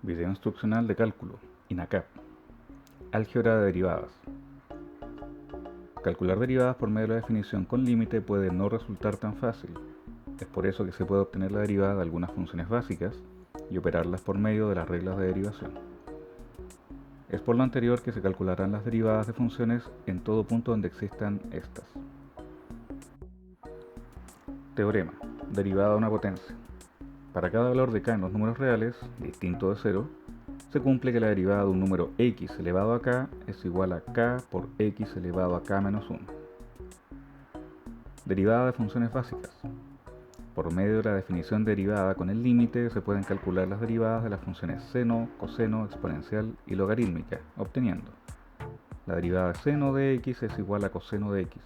Video instruccional de cálculo, INACAP. Álgebra de derivadas. Calcular derivadas por medio de la definición con límite puede no resultar tan fácil. Es por eso que se puede obtener la derivada de algunas funciones básicas y operarlas por medio de las reglas de derivación. Es por lo anterior que se calcularán las derivadas de funciones en todo punto donde existan estas. Teorema. Derivada de una potencia. Para cada valor de k en los números reales, distinto de 0, se cumple que la derivada de un número x elevado a k es igual a k por x elevado a k menos 1. Derivada de funciones básicas. Por medio de la definición derivada con el límite se pueden calcular las derivadas de las funciones seno, coseno, exponencial y logarítmica, obteniendo: la derivada de seno de x es igual a coseno de x.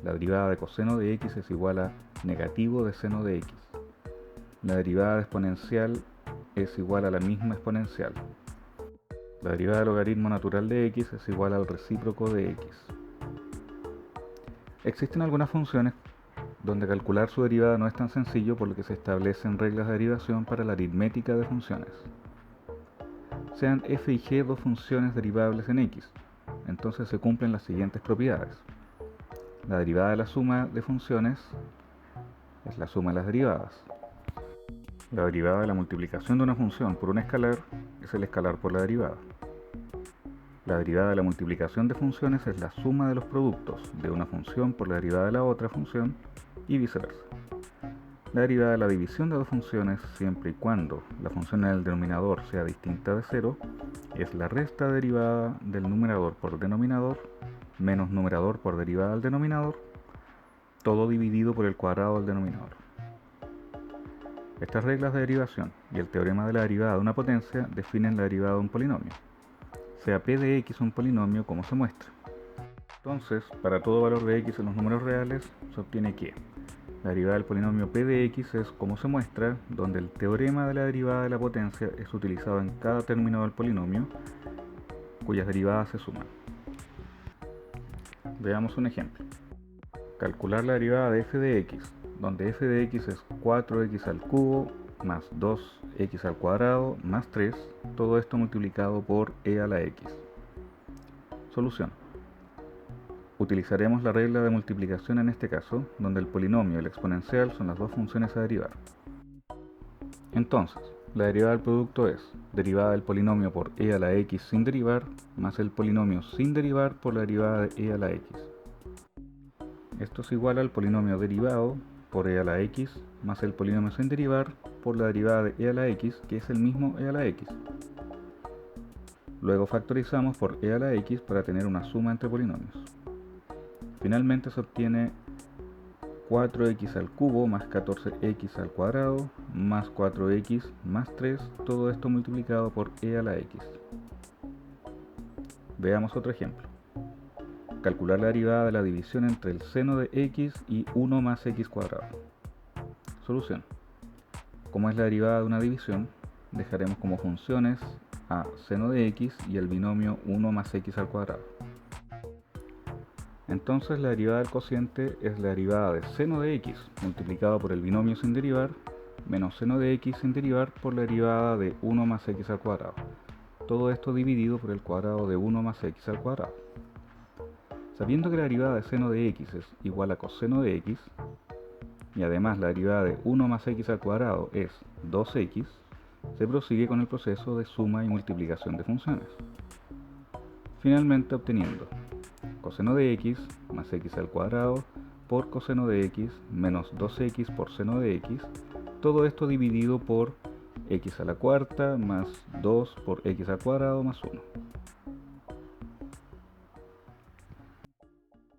La derivada de coseno de x es igual a negativo de seno de x. La derivada de exponencial es igual a la misma exponencial. La derivada del logaritmo natural de x es igual al recíproco de x. Existen algunas funciones donde calcular su derivada no es tan sencillo, por lo que se establecen reglas de derivación para la aritmética de funciones. Sean f y g dos funciones derivables en x, entonces se cumplen las siguientes propiedades. La derivada de la suma de funciones es la suma de las derivadas. La derivada de la multiplicación de una función por un escalar es el escalar por la derivada. La derivada de la multiplicación de funciones es la suma de los productos de una función por la derivada de la otra función y viceversa. La derivada de la división de dos funciones, siempre y cuando la función en el denominador sea distinta de 0, es la resta derivada del numerador por denominador menos numerador por derivada del denominador, todo dividido por el cuadrado del denominador. Estas reglas de derivación y el teorema de la derivada de una potencia definen la derivada de un polinomio, sea p de x un polinomio como se muestra. Entonces, para todo valor de x en los números reales, se obtiene que la derivada del polinomio p de x es como se muestra, donde el teorema de la derivada de la potencia es utilizado en cada término del polinomio, cuyas derivadas se suman. Veamos un ejemplo. Calcular la derivada de f de x, donde f de x es 4x al cubo más 2x al cuadrado más 3, todo esto multiplicado por e a la x. Solución. Utilizaremos la regla de multiplicación en este caso, donde el polinomio y el exponencial son las dos funciones a derivar. Entonces, la derivada del producto es derivada del polinomio por e a la x sin derivar, más el polinomio sin derivar por la derivada de e a la x. Esto es igual al polinomio derivado por e a la x más el polinomio sin derivar por la derivada de e a la x, que es el mismo e a la x. Luego factorizamos por e a la x para tener una suma entre polinomios. Finalmente se obtiene 4x al cubo más 14x al cuadrado más 4x más 3, todo esto multiplicado por e a la x. Veamos otro ejemplo. Calcular la derivada de la división entre el seno de x y 1 más x cuadrado. Solución. Como es la derivada de una división, dejaremos como funciones a seno de x y el binomio 1 más x al cuadrado. Entonces la derivada del cociente es la derivada de seno de x multiplicado por el binomio sin derivar menos seno de x sin derivar por la derivada de 1 más x al cuadrado. Todo esto dividido por el cuadrado de 1 más x al cuadrado. Sabiendo que la derivada de seno de x es igual a coseno de x, y además la derivada de 1 más x al cuadrado es 2x, se prosigue con el proceso de suma y multiplicación de funciones. Finalmente obteniendo coseno de x más x al cuadrado por coseno de x menos 2x por seno de x, todo esto dividido por x a la cuarta más 2 por x al cuadrado más 1.